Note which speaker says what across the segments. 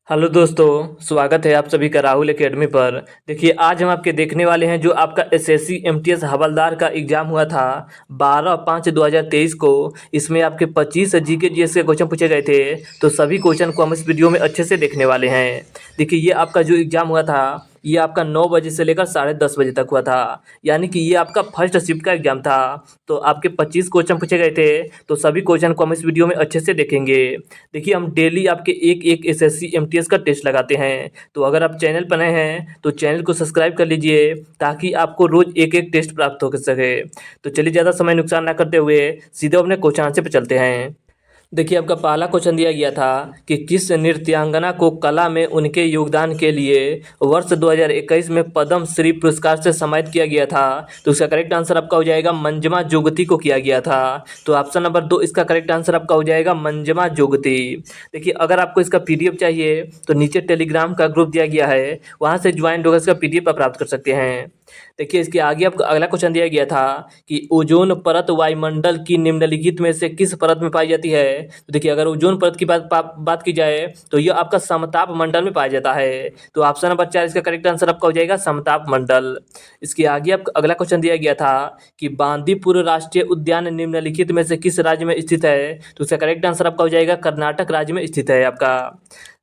Speaker 1: Hello दोस्तों, स्वागत है आप सभी का राहुल एकेडमी पर। देखिए, आज हम आपके देखने वाले हैं जो आपका एसएससी एमटीएस हवलदार का एग्ज़ाम हुआ था 12/5/2023 को। इसमें आपके 25 जीके जीएस के क्वेश्चन पूछे गए थे। तो सभी क्वेश्चन को हम इस वीडियो में अच्छे से देखने वाले हैं। देखिए, ये आपका जो एग्ज़ाम हुआ था ये आपका 9 बजे से लेकर 10:30 बजे तक हुआ था। यानी कि ये आपका फर्स्ट शिफ्ट का एग्ज़ाम था। तो आपके 25 क्वेश्चन पूछे गए थे। तो सभी क्वेश्चन को हम इस वीडियो में अच्छे से देखेंगे। देखिए, हम डेली आपके एक एक एसएससी एमटीएस का टेस्ट लगाते हैं। तो अगर आप चैनल पर नए हैं तो चैनल को सब्सक्राइब कर लीजिए ताकि आपको रोज़ एक एक टेस्ट प्राप्त हो सके। तो चलिए, ज़्यादा समय नुकसान ना करते हुए सीधे अपने क्वेश्चन आंसर पे चलते हैं। देखिए, आपका पहला क्वेश्चन दिया गया था कि किस नृत्यांगना को कला में उनके योगदान के लिए वर्ष 2021 में पद्म श्री पुरस्कार से सम्मानित किया गया था। तो इसका करेक्ट आंसर आपका हो जाएगा मंजमा जोगती को किया गया था। तो ऑप्शन नंबर 2 इसका करेक्ट आंसर आपका हो जाएगा मंजमा जोगती। देखिए, अगर आपको इसका पीडीएफ चाहिए तो नीचे टेलीग्राम का ग्रुप दिया गया है, वहाँ से ज्वाइन होकर इसका पीडीएफ आप प्राप्त कर सकते हैं। देखिए, इसके आगे आपको अगला क्वेश्चन दिया गया था कि ओजोन परत वायुमंडल की निम्नलिखित में से किस परत में पाई जाती है। तो देखिए, अगर ओजोन परत की बात की जाए तो यह आपका समताप मंडल में पाया जाता है। तो ऑप्शन नंबर 4 इसका करेक्ट आंसर आपका हो जाएगा समताप मंडल। इसके आगे आपको अगला क्वेश्चन दिया गया था कि बांदीपुर राष्ट्रीय उद्यान निम्नलिखित में से किस राज्य में स्थित है। तो इसका करेक्ट आंसर आपका हो जाएगा कर्नाटक राज्य में स्थित है आपका।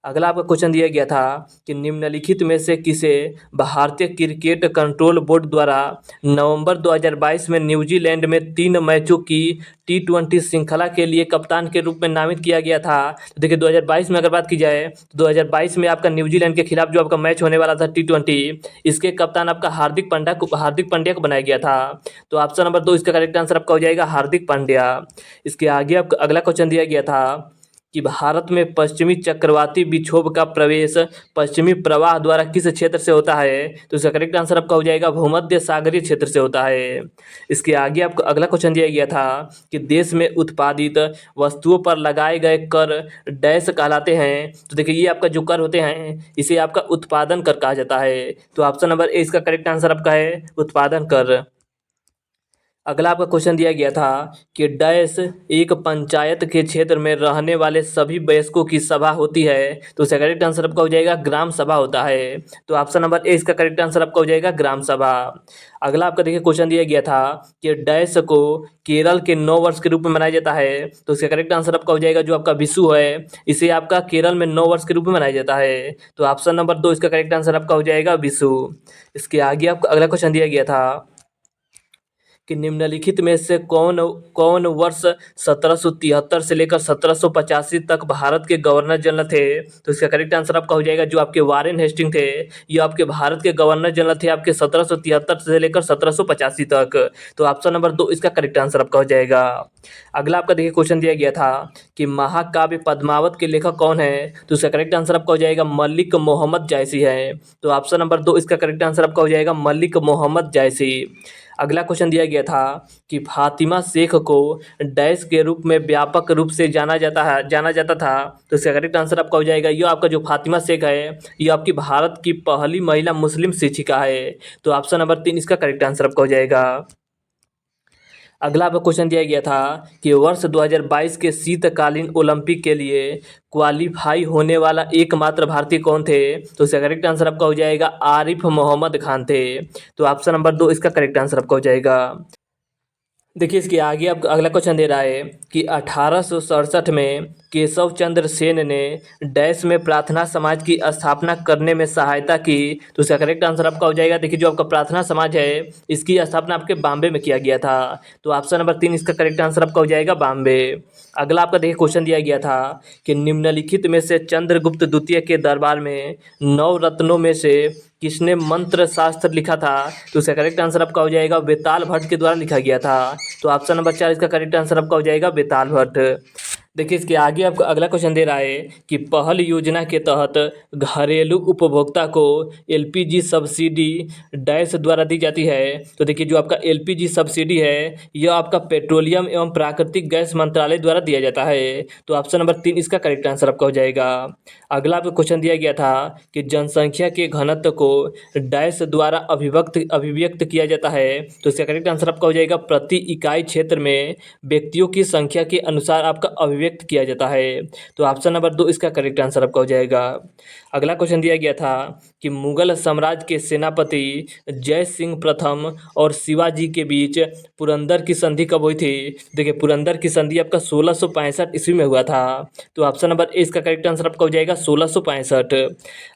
Speaker 1: अगला आपका क्वेश्चन दिया गया था कि निम्नलिखित में से किसे भारतीय क्रिकेट कंट्रोल बोर्ड द्वारा नवंबर 2022 में न्यूजीलैंड में 3 मैचों की T20 श्रृंखला के लिए कप्तान के रूप में नामित किया गया था। तो देखिए, 2022 में अगर बात की जाए तो 2022 में आपका न्यूजीलैंड के खिलाफ जो आपका मैच होने वाला था T20, इसके कप्तान आपका हार्दिक पांड्या को बनाया गया था। तो ऑप्शन नंबर 2 इसका करेक्ट आंसर आपका हो जाएगा हार्दिक पांड्या। इसके आगे आपका अगला क्वेश्चन दिया गया था कि भारत में पश्चिमी चक्रवाती विक्षोभ का प्रवेश पश्चिमी प्रवाह द्वारा किस क्षेत्र से होता है। तो इसका करेक्ट आंसर आपका हो जाएगा भूमध्य सागरीय क्षेत्र से होता है। इसके आगे आपको अगला क्वेश्चन दिया गया था कि देश में उत्पादित वस्तुओं पर लगाए गए कर डैश कहलाते हैं। तो देखिए, ये आपका जो कर होते हैं इसे आपका उत्पादन कर कहा जाता है। तो ऑप्शन नंबर ए इसका करेक्ट आंसर आपका है उत्पादन कर। अगला आपका क्वेश्चन दिया गया था कि डैश एक पंचायत के क्षेत्र में रहने वाले सभी वयस्कों की सभा होती है। तो इसका करेक्ट आंसर आपका हो जाएगा ग्राम सभा होता है। तो ऑप्शन नंबर ए इसका करेक्ट आंसर आपका हो जाएगा ग्राम सभा। अगला आपका देखिए क्वेश्चन दिया गया था कि डैश को केरल के 9 वर्ष के रूप में मनाया जाता है। तो इसका करेक्ट आंसर आपका हो जाएगा जो आपका विशु है, इसे आपका केरल में 9 वर्ष के रूप में मनाया जाता है। तो ऑप्शन नंबर 2 इसका करेक्ट आंसर आपका हो जाएगा विशु। इसके आगे आपको अगला क्वेश्चन दिया गया था कि निम्नलिखित में से कौन कौन वर्ष 1773 से लेकर 1785 तक भारत के गवर्नर जनरल थे। तो इसका करेक्ट आंसर आपका हो जाएगा जो आपके वारेन हेस्टिंग थे, ये आपके भारत के गवर्नर जनरल थे आपके 1773 से लेकर 1785 तक। तो ऑप्शन नंबर 2 इसका करेक्ट आंसर आपका हो जाएगा। अगला आपका देखिए क्वेश्चन दिया गया था कि महाकाव्य पद्मावत के लेखक कौन है। तो इसका करेक्ट आंसर आपका हो जाएगा मलिक मोहम्मद जायसी है। तो ऑप्शन नंबर 2 इसका करेक्ट आंसर आपका हो जाएगा मलिक मोहम्मद जायसी। अगला क्वेश्चन दिया गया था कि फातिमा शेख को डैश के रूप में व्यापक रूप से जाना जाता था। तो इसका करेक्ट आंसर आपका हो जाएगा ये आपका जो फातिमा शेख है ये आपकी भारत की पहली महिला मुस्लिम शिक्षिका है। तो ऑप्शन नंबर 3 इसका करेक्ट आंसर आपका हो जाएगा। अगला आपको क्वेश्चन दिया गया था कि वर्ष 2022 के शीतकालीन ओलंपिक के लिए क्वालिफाई होने वाला एकमात्र भारतीय कौन थे। तो इसका करेक्ट आंसर आपका हो जाएगा आरिफ मोहम्मद खान थे। तो ऑप्शन नंबर 2 इसका करेक्ट आंसर आपका हो जाएगा। देखिए, इसके आगे आपको अगला क्वेश्चन दे रहा है कि 1867 में केशव चंद्र सेन ने डैश में प्रार्थना समाज की स्थापना करने में सहायता की। तो इसका करेक्ट आंसर आपका हो जाएगा देखिए जो आपका प्रार्थना समाज है इसकी स्थापना आपके बॉम्बे में किया गया था। तो ऑप्शन नंबर 3 इसका करेक्ट आंसर आपका हो जाएगा बॉम्बे। अगला आपका देखिए क्वेश्चन दिया गया था कि निम्नलिखित में से चंद्रगुप्त द्वितीय के दरबार में 9 रत्नों में से किसने मंत्र शास्त्र लिखा था। तो इसका करेक्ट आंसर आपका हो जाएगा बेताल भट्ट के द्वारा लिखा गया था। तो ऑप्शन नंबर 4 इसका करेक्ट आंसर आपका हो जाएगा बेताल भट्ट। देखिए, इसके आगे आपको अगला क्वेश्चन दे रहा है कि पहल योजना के तहत घरेलू उपभोक्ता को एलपीजी सब्सिडी डैश द्वारा दी जाती है। तो देखिए, जो आपका एलपीजी सब्सिडी है यह आपका पेट्रोलियम एवं प्राकृतिक गैस मंत्रालय द्वारा दिया जाता है। तो ऑप्शन नंबर 3 इसका करेक्ट आंसर आपका हो जाएगा। अगला आपको क्वेश्चन दिया गया था कि जनसंख्या के घनत्व को डैश द्वारा अभिव्यक्त किया जाता है। तो इसका करेक्ट आंसर आपका हो जाएगा प्रति इकाई क्षेत्र में व्यक्तियों की संख्या के अनुसार आपका अभिव्यक्त व्यक्त किया जाता है? तो ऑप्शन नंबर 2 इसका करेक्ट आंसर आपका हो जाएगा। अगला क्वेश्चन दिया गया था कि मुगल साम्राज्य के सेनापति जय सिंह प्रथम और शिवाजी के बीच पुरंदर की संधि कब हुई थी? देखिए, पुरंदर की संधि आपका 1665 ईस्वी में हुआ था। तो ऑप्शन नंबर ए इसका करेक्ट आंसर आपका हो जाएगा 1665।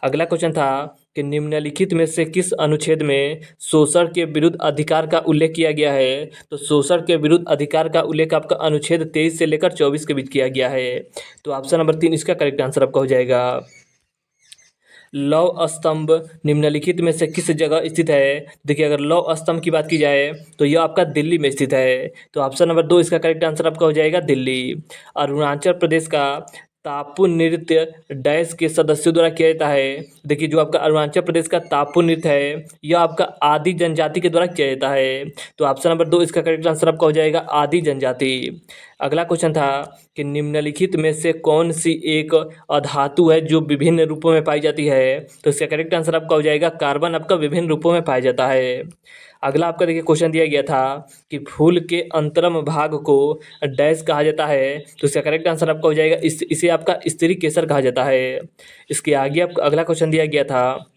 Speaker 1: अगला क्वेश्चन था कि निम्नलिखित में से किस अनुच्छेद में शोषण के विरुद्ध अधिकार का उल्लेख किया गया है? तो शोषण के विरुद्ध अधिकार का उल्लेख आपका अनुच्छेद 23 से लेकर 24 के बीच किया गया है। तो ऑप्शन नंबर 3 इसका करेक्ट आंसर आपका हो जाएगा। लौह स्तंभ निम्नलिखित में से किस जगह स्थित है? देखिए, अगर लौह स्तंभ की बात की जाए तो यह आपका दिल्ली में स्थित है। तो ऑप्शन नंबर 2 इसका करेक्ट आंसर आपका हो जाएगा दिल्ली। अरुणाचल प्रदेश का तापु नृत्य डैश के सदस्यों द्वारा किया जाता है? देखिए, जो आपका अरुणाचल प्रदेश का तापु नृत्य है यह आपका आदि जनजाति के द्वारा किया जाता है। तो ऑप्शन नंबर 2 इसका करेक्ट आंसर आपका हो जाएगा आदि जनजाति। अगला क्वेश्चन था कि निम्नलिखित में से कौन सी एक अधातु है जो विभिन्न रूपों में पाई जाती है? तो इसका करेक्ट आंसर आपका हो जाएगा कार्बन आपका विभिन्न रूपों में पाया जाता है। अगला आपका देखिए क्वेश्चन दिया गया था कि फूल के अंतरम भाग को डैश कहा जाता है? तो इसका करेक्ट आंसर आपका हो जाएगा इसे आपका स्त्री केसर कहा जाता है। इसके आगे आपका अगला क्वेश्चन दिया गया था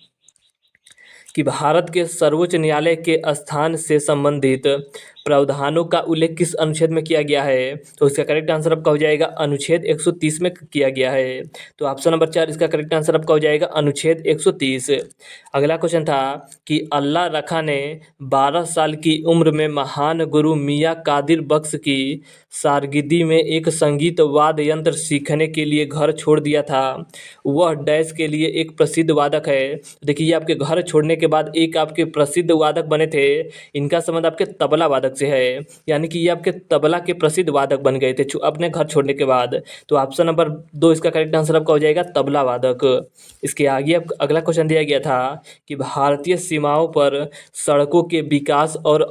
Speaker 1: कि भारत के सर्वोच्च न्यायालय के स्थान से संबंधित प्रावधानों का उल्लेख किस अनुच्छेद में किया गया है? तो इसका करेक्ट आंसर आपका हो जाएगा अनुच्छेद 130 में किया गया है। तो ऑप्शन नंबर 4 इसका करेक्ट आंसर आपका हो जाएगा अनुच्छेद 130। अगला क्वेश्चन था कि अल्लाह रखा ने 12 साल की उम्र में महान गुरु मियाँ कादिर बख्श की सारगिदी में एक संगीत वाद्य यंत्र सीखने के लिए घर छोड़ दिया था। वह डैश के लिए एक प्रसिद्ध वादक है। देखिए, ये आपके घर छोड़ने के बाद एक आपके प्रसिद्ध वादक बने थे। इनका संबंध आपके तबला वादक से है, यानी कि ये आपके तबला के प्रसिद्ध वादक बन गए थे अपने घर छोड़ने के बाद। तो ऑप्शन नंबर 2 इसका करेक्ट आंसर आपका हो जाएगा तबला वादक। इसके आगे आप अगला क्वेश्चन दिया गया था कि भारतीय सीमाओं पर सड़कों के विकास और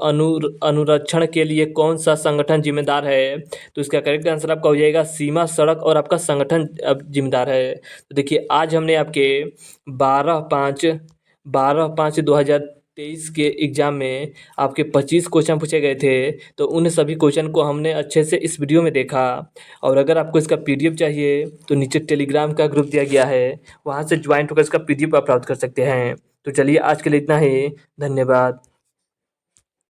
Speaker 1: अनुरक्षण के लिए कौन सा संगठन जिम्मेदार है? तो इसका करेक्ट आंसर आपका हो जाएगा सीमा सड़क और आपका संगठन जिम्मेदार है। तो देखिए, आज हमने आपके 12/5/2023 के एग्ज़ाम में आपके 25 क्वेश्चन पूछे गए थे। तो उन सभी क्वेश्चन को हमने अच्छे से इस वीडियो में देखा। और अगर आपको इसका पीडीएफ चाहिए तो नीचे टेलीग्राम का ग्रुप दिया गया है, वहाँ से ज्वाइन होकर इसका पीडीएफ आप प्राप्त कर सकते हैं। तो चलिए, आज के लिए इतना ही। धन्यवाद।